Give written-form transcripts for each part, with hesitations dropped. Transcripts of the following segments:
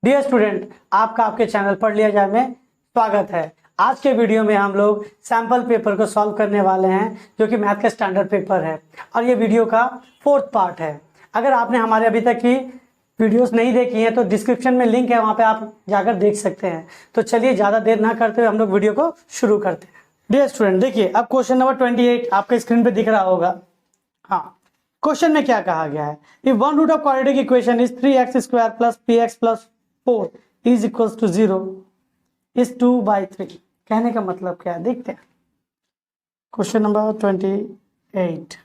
Dear student, आपका आपके channel पढ़ लिया जाए में स्वागत है। आज के वीडियो में हम लोग सैम्पल पेपर को सॉल्व करने वाले हैं, जो कि मैथ का स्टैंडर्ड पेपर है और ये वीडियो का 4th पार्ट है। अगर आपने हमारे अभी तक की वीडियोस नहीं देखी हैं तो डिस्क्रिप्शन में लिंक है, वहाँ पे आप जाकर देख सकते हैं। तो चलिए ज़्यादा देर ना करते हुए हम लोग वीडियो को शुरू करते हैं। डियर स्टूडेंट, देखिए अब क्वेश्चन नंबर 28 आपके स्क्रीन पे दिख रहा होगा। हाँ, क्वेश्चन में क्या कहा गया है? If one root of quadratic equation is 3x² plus px plus 4 is equals to 0 is 2/3। कहने का मतलब क्या है, देखते हैं। Question number 28।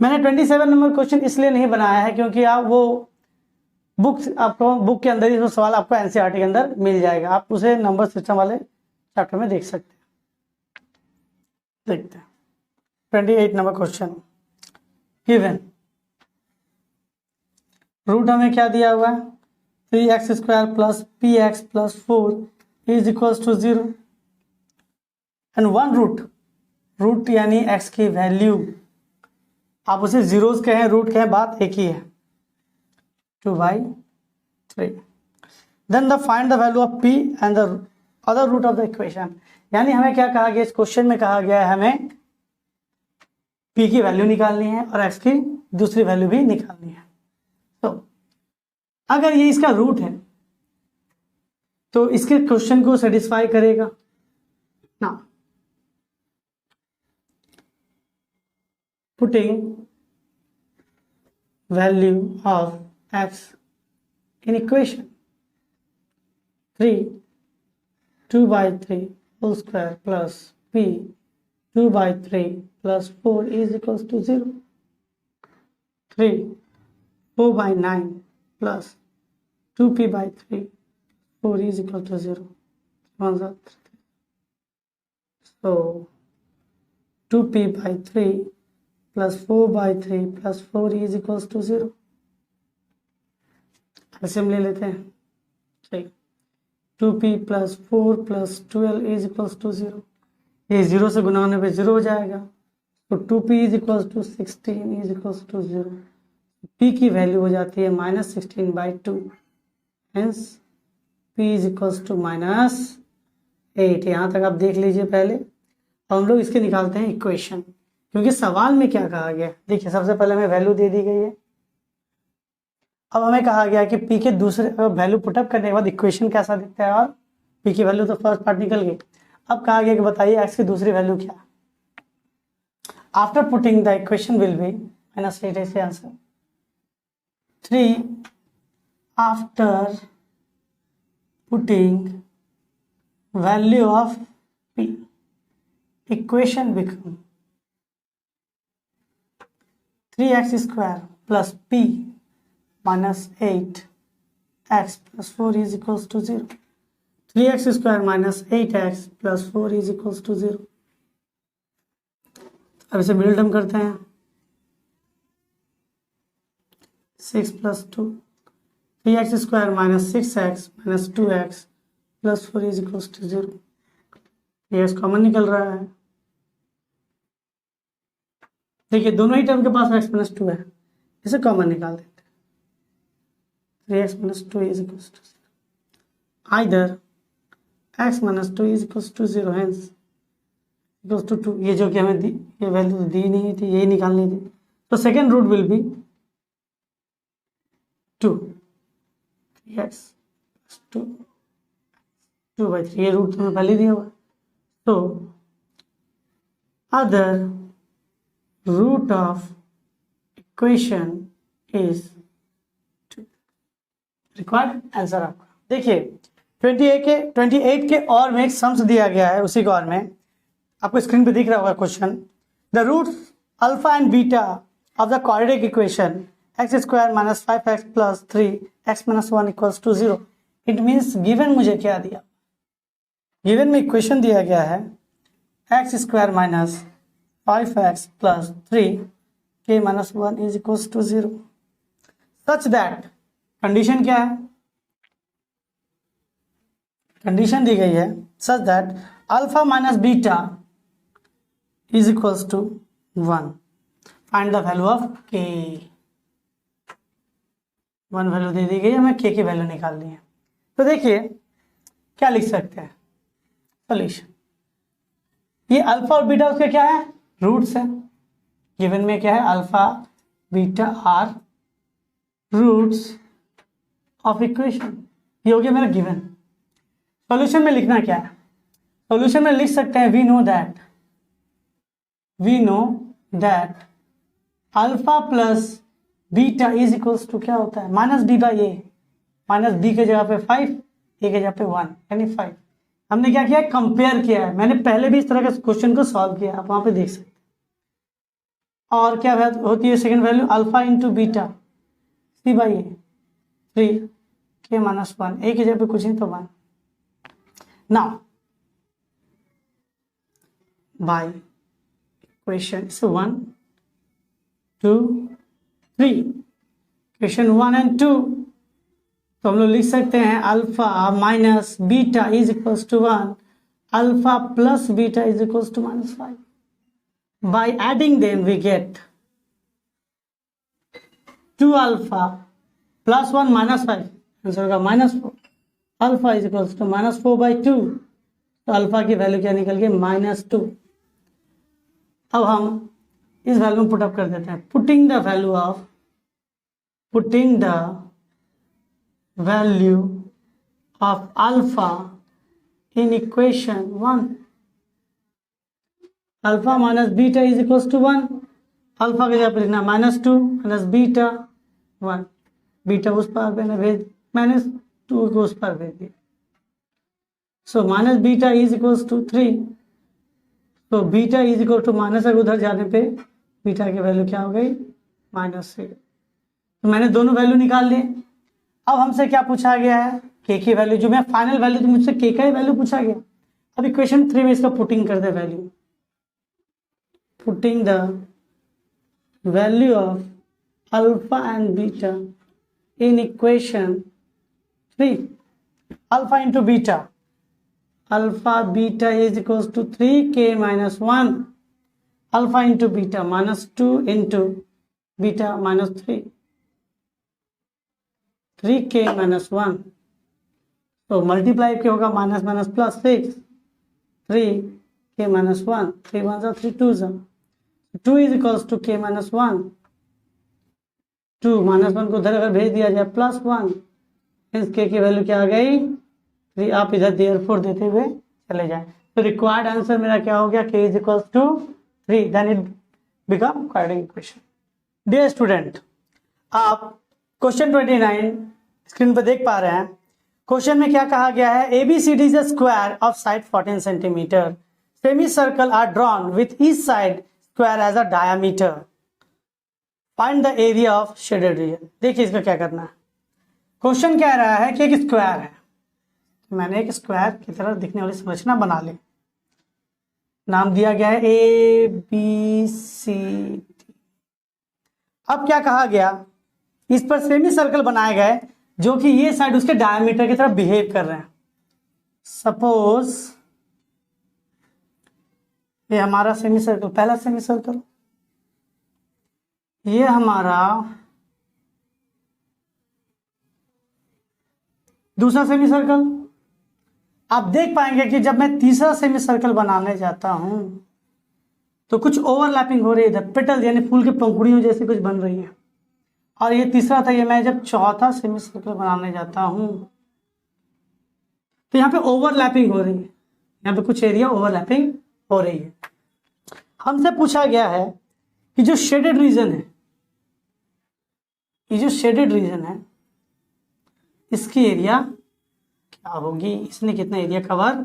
मैंने 27 नंबर क्वेश्चन इसलिए नहीं बनाया है क्योंकि आप वो आपको बुक के अंदर ही वो सवाल आपको एनसीईआरटी के अंदर मिल जाएगा, आप उसे नंबर सिस्टम वाले चैप्टर में देख सकते हैं। देखते हैं 28 नंबर क्वेश्चन। गिवन रूट हमें क्या दिया हुआ है? 3x² plus px plus 4 is equals to 0 and one root यानी x की वैल्यू, आप उसे जीरोस कहें रूट कहें, बात एक ही है, 2/3। Then the find the value of p and the other root of the equation. यानी हमें क्या कहा गया इस क्वेश्चन में? कहा गया है हमें p की वैल्यू निकालनी है और x की दूसरी वैल्यू भी निकालनी है। तो अगर ये इसका रूट है तो इसके क्वेश्चन को सेटिस्फाई करेगा ना। Putting value of x in equation 3 2/3 whole square plus p 2/3 plus 4 is equals to 0। 3 4/9 plus 2p/3 4 is equal to 0. So 2p/3 plus 4/3 plus 4 is equals to 0। ऐसे हम ले लेते हैं, ठीक। 2p plus 4 plus 12 is equals to 0। ये 0 से गुना होने पे 0 हो जाएगा। तो 2p is equals to 16 is equals to 0। p की वैल्यू हो जाती है -16/2, hence p is equals to -8। यहाँ तक आप देख लीजिए पहले। अब हम लोग इसके निकालते हैं इक्वेशन, क्योंकि सवाल में क्या कहा गया। देखिए सबसे पहले हमें वैल्यू दे दी गई है। अब हमें कहा गया कि p के दूसरे वैल्यू पुटअप करने के बाद इक्वेशन कैसा दिखता है, और p की वैल्यू तो फर्स्ट पार्ट निकल गई। अब कहा गया कि बताइए x की दूसरी वैल्यू क्या। After putting the equation will be -8 ऐसे answer 3 after putting value of p, equation become 3x² plus p minus 8x plus 4 is equals to 0। 3x² minus 8x plus 4 is equals to 0। अब इसे middle term करते हैं। 6 plus 2 3x² minus 6x minus 2x plus 4 is equals to 0। ये x common निकल रहा है। देखिए दोनों ही टर्म के पास x minus 2 है, इसे कॉमन निकाल देते हैं। 3x minus 2 is equals to 0। Either x minus 2 is equals to 0, hence equals to 2। ये जो कि हमें ये वैल्यू दी नहीं थी, यही निकालनी थी। तो second root will be 2 3x plus 2/3। ये रूट तुम्हें पहले दिया हुआ। तो other root of equation is 2। Required answer आपका। देखिए 28 के और में एक सम्स दिया गया है, उसी के और में आपको स्क्रीन पे दिख रहा होगा question. The roots alpha and beta of the quadratic equation x² minus 5x plus 3x minus 1 equals to 0। It means given मुझे क्या दिया? गिवन में इक्वेशन दिया गया है x² minus 5x plus 3k minus 1 is equals to 0 such that, condition क्या है? Condition दी गई है such that alpha minus beta is equals to 1। Find the value of k। 1 value दे दी गई है, हमें k की वैल्यू निकालनी है। तो देखिए क्या लिख सकते हैं सोल्यूशन। ये अल्फा और बीटा उसके क्या है, रूट्स है। गिवन में क्या है, alpha beta are roots of equation. ये हो गया मेरा गिवन। सॉल्यूशन में लिखना क्या है, सॉल्यूशन में लिख सकते हैं we know that alpha plus beta is equals to क्या होता है, minus B by A. Minus B के जगह पे 5, ए के जगह पे 1 यानी 5। हमने क्या किया है, कंपेयर किया है। मैंने पहले भी इस तरह के क्वेश्चन को सॉल्व किया, आप वहां पे देख सकते हैं। और क्या होती है second value, alpha into beta C by A 3 के माइनस 1, ए की जगह पे कुछ नहीं तो 1। Now by equation 1 2 3, equation 1 and 2, तो हम लोग लिख सकते हैं alpha minus beta is equals to 1, alpha plus beta is equals to minus 5। By adding them we get 2 alpha plus 1 minus 5, answer होगा minus 4। Alpha is equals to minus 4 by 2, तो alpha की value क्या निकल गई, minus 2। अब हम इस value में पुटअप कर देते हैं। Putting the value of alpha in equation 1, alpha minus beta is equals to 1, alpha के जगह पे लिखना माइनस 2 माइनस बीटा 1, बीटा उस पार मैंने भेज माइनस 2 को उस पार भेज दिया। So minus beta is equals to 3, तो beta is equal to minus, अगर उधर जाने पे बीटा की वैल्यू क्या हो गई, माइनस 3। तो मैंने दोनों वैल्यू निकाल लिए। अब हमसे क्या पूछा गया है, के की वैल्यू, जो मैं फाइनल वैल्यू, तो मुझसे के का ही वैल्यू पूछा गया। अब इक्वेशन 3 में इसका पुटिंग कर दे value, putting the value of alpha and beta in equation 3, alpha into beta, alpha beta is equals to 3k minus 1, alpha into beta minus 2 into beta minus 3, 3k minus 1, तो multiply क्या होगा, minus minus plus 6, 3k minus 1, 3 1 3 2 2 is equals to k minus 1, 2 minus 1 को उधर अगर भेज दिया जाए plus 1, इस k की वैल्यू क्या आ गई 3। आप इधर देयरफॉर देते हुए चले जाएं, तो रिक्वायर्ड आंसर मेरा क्या हो गया, k इज equals to 3, then it become quadratic equation. Dear student, आप क्वेश्चन 29 स्क्रीन पर देख पा रहे हैं। क्वेश्चन में क्या कहा गया है, ABCD is a square of side 14 centimetre, semi circle are drawn with each side square as a diameter, find the area of shaded region. देखिए इसका क्या करना है। क्वेश्चन कह रहा है कि एक स्क्वायर है, मैंने एक स्क्वायर की तरह दिखने वाली संरचना बना ली, नाम दिया गया है ABCD। अब क्या कहा गया, इस पर सेमी सर्कल बनाए गए जो कि ये साइड उसके डायमीटर की तरफ बिहेव कर रहे हैं। सपोज ये हमारा सेमी सर्कल, पहला सेमी सर्कल, ये हमारा दूसरा सेमी सर्कल। आप देख पाएंगे कि जब मैं तीसरा सेमी सर्कल बनाने जाता हूं तो कुछ ओवरलैपिंग हो रही है, इधर पेटल यानी फूल की पंखुड़ियों जैसी कुछ बन रही है। और ये तीसरा था, ये मैं जब चौथा सेमी सर्कल बनाने जाता हूं तो यहाँ पे ओवरलैपिंग हो रही है, यहाँ पे कुछ एरिया ओवरलैपिंग हो रही है। हमसे पूछा गया है कि जो शेडेड रीजन है, ये जो शेडेड रीजन है इसकी एरिया क्या होगी, इसने कितना एरिया कवर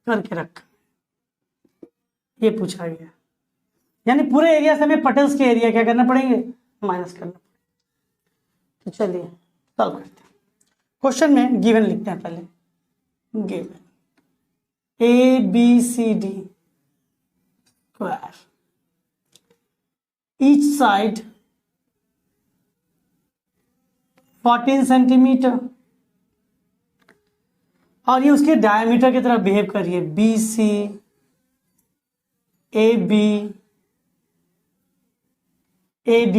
करके रखा, ये पूछा गया। यानी पूरे एरिया से हमें पटल्स के एरिया क्या करना पड़ेंगे, माइनस करना पड़ेगा। तो चलिए सॉल्व करते हैं। क्वेश्चन में गिवन लिखते हैं पहले, given ABCD square, each side 14 centimetre, और ये उसके डायमीटर की तरफ बिहेव कर रही है, BC AB AD,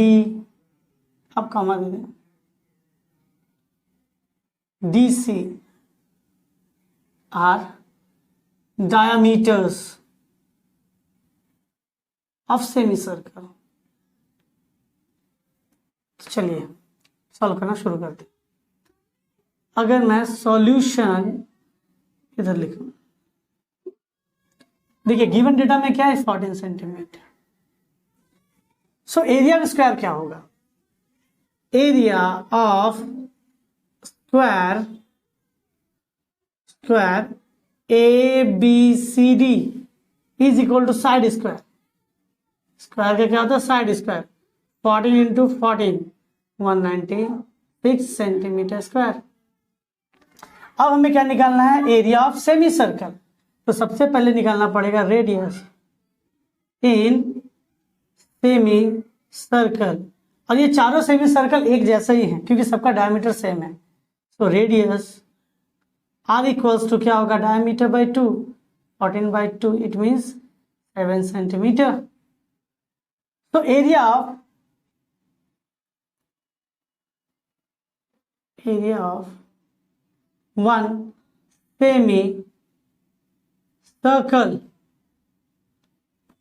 अब कॉमा दे दें, DC are diameters of semicircle। चलिए सॉल्व करना शुरू करते। अगर मैं सॉल्यूशन इधर लिखूं, देखिए गिवन डेटा में क्या है 14 centimetre. So area of square क्या होगा, area of square ABCD is equal to side square. Square का क्या होता है, side square. 14 into 14 196 centimetre square. अब हमें क्या निकालना है, एरिया ऑफ सेमी सर्कल। तो सबसे पहले निकालना पड़ेगा रेडियस इन सेमी सर्कल। और ये चारों सेमी सर्कल एक जैसा ही है क्योंकि सबका डायमीटर सेम है। So radius R equals to क्या होगा, diameter by 2, 14 by 2 it means 7 centimetre. तो area of one semicircle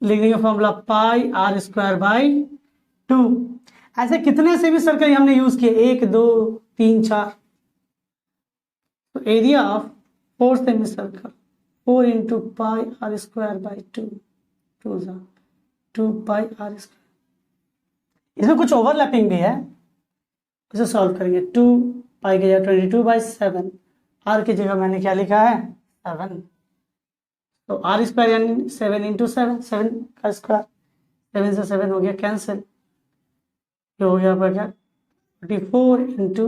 लिख देंगे formula pi are square by 2। ऐसे कितने सेमी सर्कल हमने यूज किए, 1 2 3 4। तो area of 4 semi circle 4 into pi are square by 2 2 pi are square. इसमें कुछ ओवरलैपिंग भी है, इसे सॉल्व करेंगे। 2 पाई की जगह 22 बाई 7, आर की जगह मैंने क्या लिखा है 7। तो आर स्क्वायर यानी 7 इंटू 7, 7 का स्क्वायर, 7 से 7 हो गया कैंसिल। ये हो गया आपका क्या 44 इंटू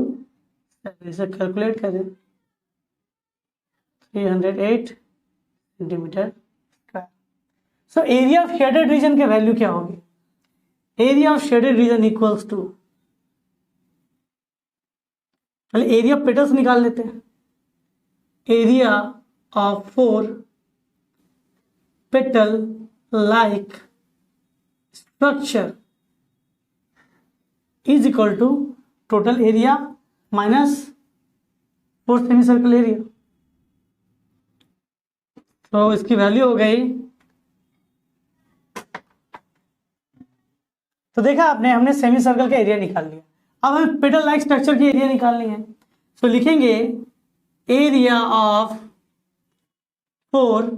7, इसे कैलकुलेट करें 308 centimetre square. So area of shaded region के वैल्यू क्या होगी, area of shaded region equals to, पहले एरिया ऑफ पेटल्स निकाल लेते हैं। Area of 4 petal like structure is equal to total area minus 4 semi circle area. तो इसकी value हो गई, तो देखा आपने, हमने सेमी सर्कल का एरिया निकाल लिया। अब हमें पेटल लाइक स्ट्रक्चर की एरिया निकालनी है। तो लिखेंगे area of 4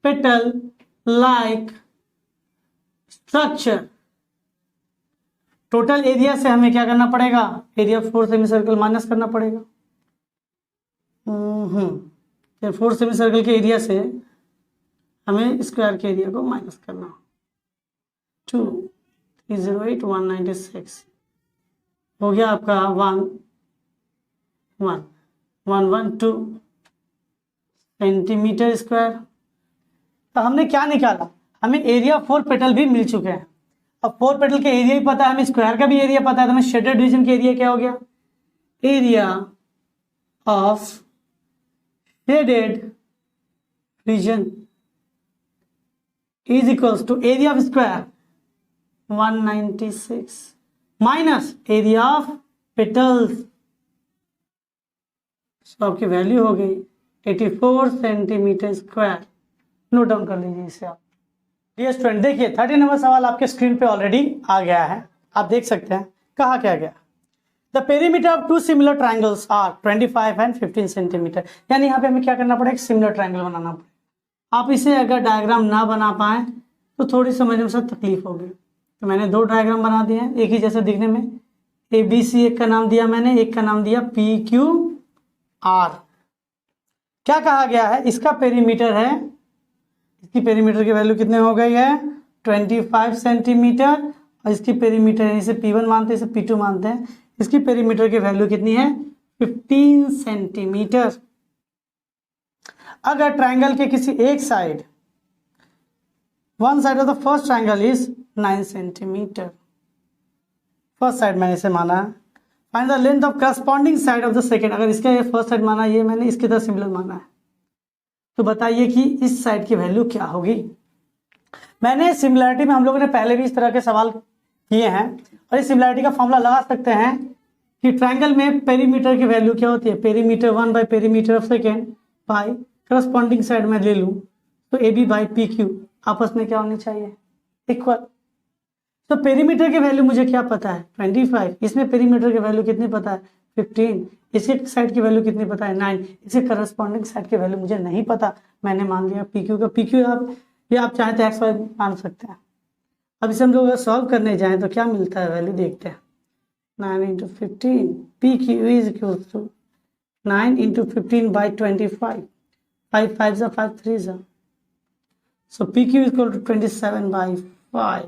petal like structure. Total area से हमें क्या करना पड़ेगा, area of 4 semi circle minus करना पड़ेगा। 4 सेमी सर्कल के एरिया से हमें स्क्वायर के एरिया को माइनस करना। 2 308 196 हो गया आपका 112 सेंटीमीटर स्क्वायर। तो हमने क्या निकाला, हमें एरिया 4 पेटल भी मिल चुके हैं। अब 4 पेटल के एरिया ही पता है, हमें स्क्वायर का भी एरिया पता है। तो हमें शेडेड रीजन के एरिया क्या हो गया, area of shaded region is equals to area of square 196 minus area of petals. तो आपकी वैल्यू हो गई 84 सेंटीमीटर स्क्वायर। नोट डाउन कर लीजिए इसे आप। डियर स्टूडेंट देखिए 30 नंबर सवाल आपके स्क्रीन पे ऑलरेडी आ गया है, आप देख सकते हैं। कहा क्या गया, the perimeter of 2 similar triangles are 25 and 15 centimetre. यानी यहाँ पे हमें क्या करना पड़ेगा, सिमिलर ट्राइंगल बनाना पड़ेगा। आप इसे अगर डायग्राम ना बना पाए तो थोड़ी समझने में सब तकलीफ होगी। तो मैंने 2 डायग्राम बना दिए हैं एक ही जैसे दिखने में। ABC एक का नाम दिया मैंने, एक का नाम दिया PQR। क्या कहा गया है, इसका पेरीमीटर है, इसकी पेरीमीटर की वैल्यू कितने हो गई है 25 सेंटीमीटर। और इसकी पेरीमीटर है, इसे P1 मानते हैं, इसे P2 मानते हैं। इसकी पेरीमीटर की वैल्यू कितनी है 15 सेंटीमीटर। अगर ट्राइंगल के किसी एक side, one side of the first triangle is 9 centimetre, first side मैंने इसे माना है। Find the length of corresponding side of the second. अगर इसका ये फर्स्ट साइड माना, ये मैंने इसके तरह सिमिलर माना है, तो बताइए कि इस साइड की वैल्यू क्या होगी। मैंने सिमिलरिटी में हम लोगों ने पहले भी इस तरह के सवाल किए हैं और इस सिमिलरिटी का फॉर्मूला लगा सकते हैं कि ट्रायंगल में पेरीमीटर की वैल्यू क्या होती है, perimeter 1 by perimeter of second by corresponding side में ले लूँ तो A B by P Q आपस में क्या होनी चाहिए, इक्वल। तो पेरीमीटर की वैल्यू मुझे क्या पता है 25, इसमें पेरीमीटर की वैल्यू कितनी पता है 15, इसके साइड की वैल्यू कितनी पता है 9, इसके करस्पॉन्डिंग साइड की वैल्यू मुझे नहीं पता, मैंने मान लिया पी क्यू का। पी क्यू आप चाहें तो एक्स वाई मान सकते हैं। अब इसे हम लोग अगर सॉल्व करने जाएं तो क्या मिलता है, वैल्यू देखते हैं। 9 into 15 P Q is equal to 9 into 15 by 25, 5 5 जा 5 3 जा, so PQ is equal to 27 by 5,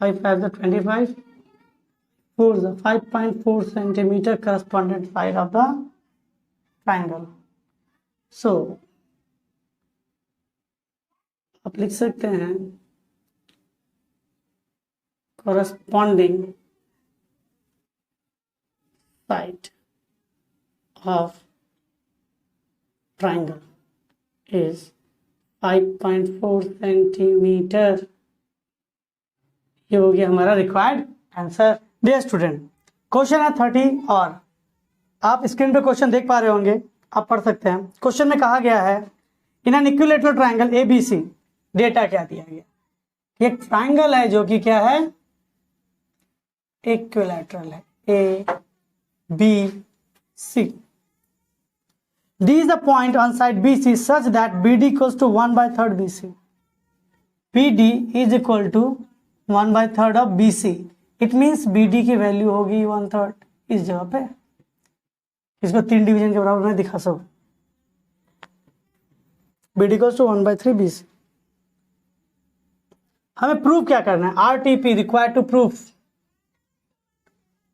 5 5 the 25, 4 the 5.4 centimeter correspondent side of the triangle. So आप लिख सकते हैं corresponding side of triangle is 5.4 centimetre. ये हो गया हमारा required answer. Dear student, question है 30 और आप स्क्रीन पे क्वेश्चन देख पा रहे होंगे, आप पढ़ सकते हैं। क्वेश्चन में कहा गया है in an equilateral triangle A B C, data क्या दिया गया, एक ट्रायंगल है जो कि क्या है, इक्विलैटरल है, A B C. D is the point on side BC such that BD equals to 1/3 BC. BD is equal to 1/3 of BC. It means BD की वैल्यू होगी 1/3 इस जगह पे। इसको 3 डिवीजन के बराबर में दिखा सकूं। BD equals to 1/3 BC। हमें प्रूफ क्या करना है, RTP required to proof.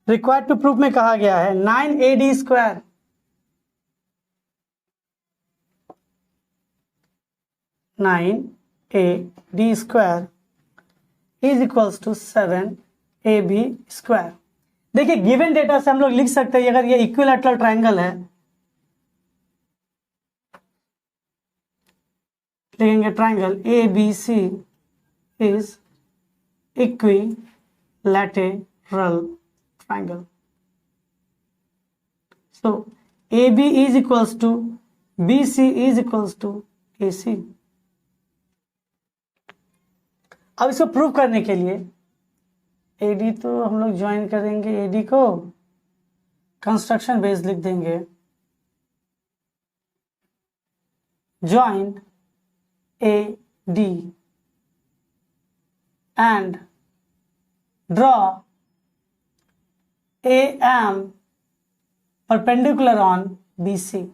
Required to proof में कहा गया है 9AD square 9AD square is equals to 7AB square. देखिए गिवन डेटा से हम लोग लिख सकते हैं, अगर ये इक्विलैटरल ट्रायंगल है लिखेंगे triangle ABC is equilateral triangle. So AB is equals to BC is equals to AC। अब इसको प्रूव करने के लिए AD तो हम लोग ज्वाइन करेंगे, AD को कंस्ट्रक्शन बेस लिख देंगे, join AD and draw AM perpendicular on BC।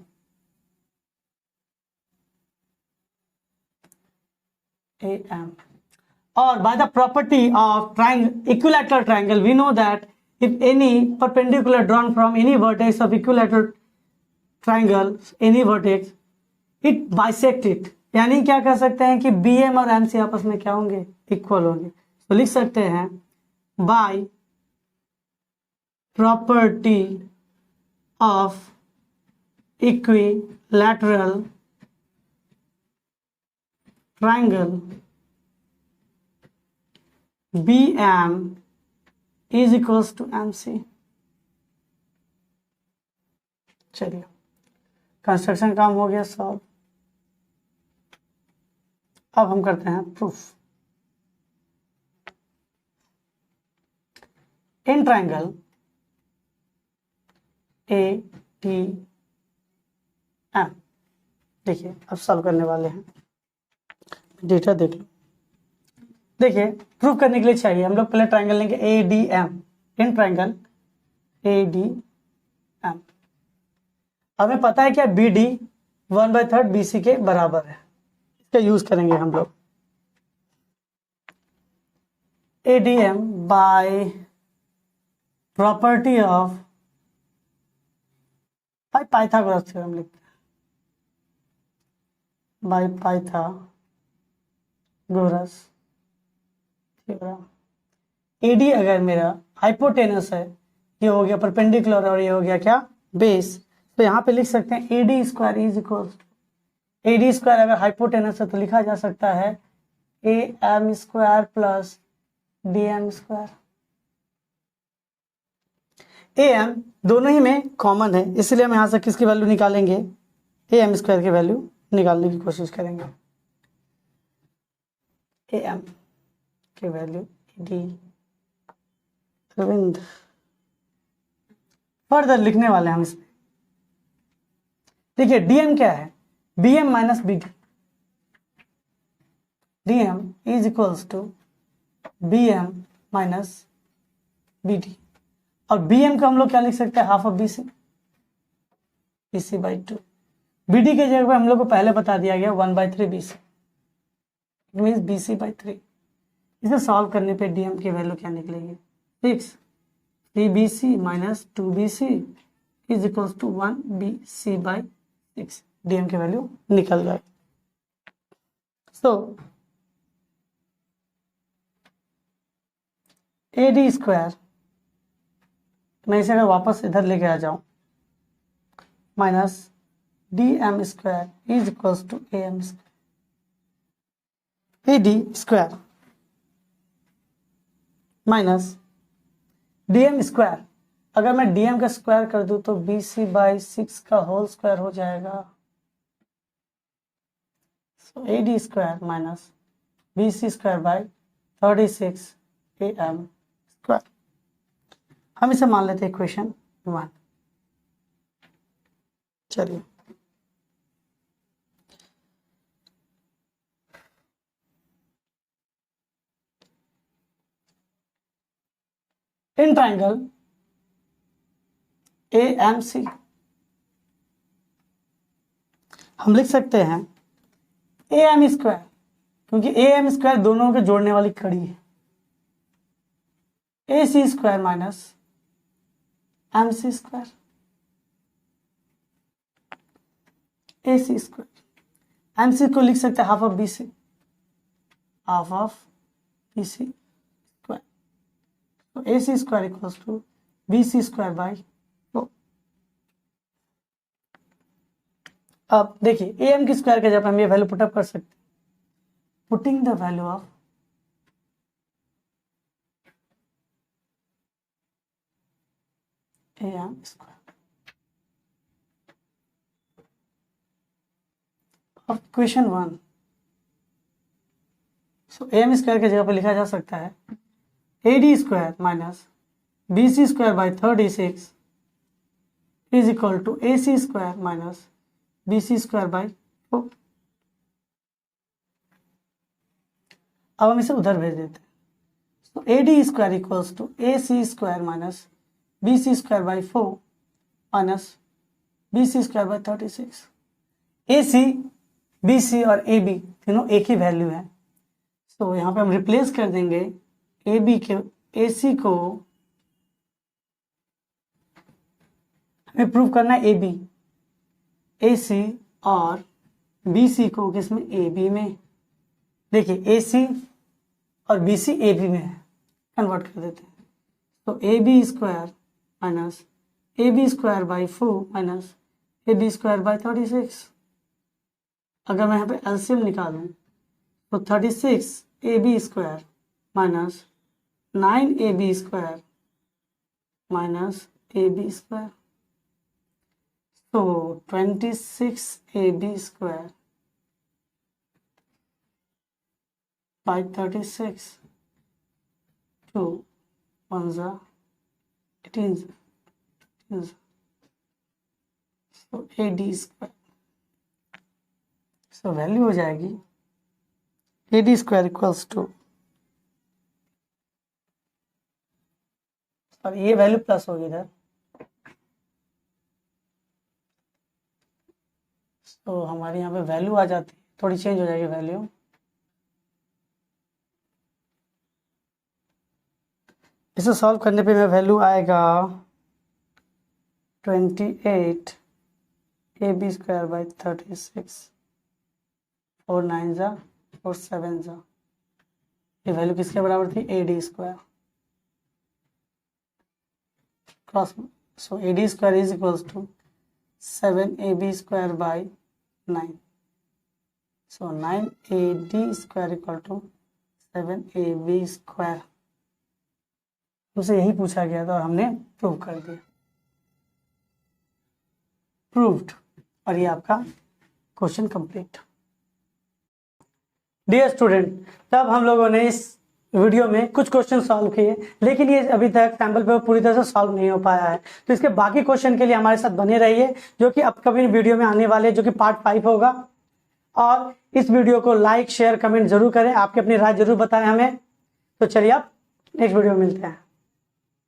AM or by the property of equilateral triangle we know that if any perpendicular drawn from any vertex of equilateral triangle, any vertex, it bisect it, यानी क्या कर सकते हैं कि BM और MC आपस में क्या होंगे, इक्वल होंगे। तो लिख सकते हैं by property of equilateral triangle BM is equals to MC। चलिए कंस्ट्रक्शन काम हो गया सॉल्व। अब हम करते हैं प्रूफ। इन ट्रायंगल ATM, देखिए अब सॉल्व करने वाले हैं, डेटा देख लो। देखिए प्रूव करने के लिए चाहिए हम लोग पहले ट्रायंगल लेंगे ADM, इन ट्रायंगल ADM। हमें पता है क्या BD 1/3 BC के बराबर है, इसका यूज करेंगे हम लोग। ADM by property of Pythagoras theorem लिखते हैं, बाय पाइथागोरस थ्योरम। AD अगर मेरा हाइपोटेनस है, ये हो गया परपेंडिकुलर और ये हो गया क्या, बेस, तो यहाँ पे लिख सकते हैं AD square is equal to, AD square अगर हाइपोटेनस है तो लिखा जा सकता है AM square plus DM square. A M दोनों ही में कॉमन है, इसलिए हम यहाँ से किसकी वैल्यू निकालेंगे, ए एम स्क्वायर की वैल्यू निकालने की कोशिश करेंगे। ए एम की वैल्यू डी अरविंद फर्दर लिखने वाले हैं हम इसमें। देखिए डीएम क्या है, B M minus B D, DM is equals to B M minus B D, और बी एम का हम लोग क्या लिख सकते हैं, half of B C, B C by two. B D के जगह पे हम लोग को पहले बता दिया गया 1/3 B C, it means B C by 3। इसे सॉल्व करने पे डीएम की वैल्यू क्या निकलेगी, 6 3bc minus 2bc is equals to 1bc by 6। DM की वैल्यू निकल जाएगी। सो ए डी स्क्वायर, मैं इसे अगर वापस इधर लेके आ जाऊं, minus D M square is equals to A M square, A D square minus D M square. अगर मैं डी एम का स्क्वायर कर दूं तो बी सी बाई 6 का होल स्क्वायर हो जाएगा। So A D square minus B C square by 36 A M square. हम इसे मान लेते हैं इक्वेशन 1। चलिए in triangle A M C हम लिख सकते हैं ए एम स्क्वायर, क्योंकि ए एम स्क्वायर दोनों के जोड़ने वाली कड़ी है, A C square minus M C square, A C square. M C को लिख सकते हैं half of B C, half of B C square. तो A C square equals to B C square by 4। अब देखिए ए एम की square के जब हम ये वैल्यू पुटअप कर सकते हैं, putting the value of A M square of equation 1। So A M square की जगह पर लिखा जा सकता है A D square minus B C square by 36 is equal to A C square minus B C square by 4। अब हम इसे उधर भेज देते हैं। तो A D square equals to A C square minus B C square by 4 minus B C square by 36। A C B C और A B तीनों एक ही वैल्यू है, तो यहाँ पे हम रिप्लेस कर देंगे ए बी के, ए सी को हमें प्रूव करना है ए बी, ए सी और बी सी को किसमें, ए बी में। देखिए ए सी और बी सी ए बी में है, कन्वर्ट कर देते हैं। तो A B square minus A B square by 4 minus A B square by 36। अगर मैं यहाँ पे एलसीएम निकालूं तो 36 A B square minus 9 A B square minus A B square, तो 26 ए बी स्क्वायर बाई 36 2 1 ज़ा 18 so A D square. So value हो जाएगी A D square equals to, और ये वैल्यू प्लस होगी इधर, तो हमारे यहाँ पे वैल्यू आ जाती है, थोड़ी चेंज हो जाएगी वैल्यू। इसे सॉल्व करने पे वैल्यू आएगा 28 ए बी स्क्वायर बाई 36 4 9 ज़ा 4 7 ज़ा। ये वैल्यू किसके बराबर थी, A D square cross. So A D square is equals to 7 A B square by 9। So 9 A D square equal to 7 A B square. हमसे यही पूछा गया था और हमने प्रूव कर दिया, प्रूव्ड। और ये आपका क्वेश्चन कंप्लीट। डियर स्टूडेंट, तब हम लोगों ने इस वीडियो में कुछ क्वेश्चन सॉल्व किए, लेकिन ये अभी तक सैम्पल पेपर पूरी तरह से सॉल्व नहीं हो पाया है। तो इसके बाकी क्वेश्चन के लिए हमारे साथ बने रहिए, जो कि अपकमिंग वीडियो में आने वाले, जो कि पार्ट 5 होगा। और इस वीडियो को लाइक शेयर कमेंट जरूर करें, आपकी अपनी राय जरूर बताएं हमें। तो चलिए अब नेक्स्ट वीडियो में मिलते हैं।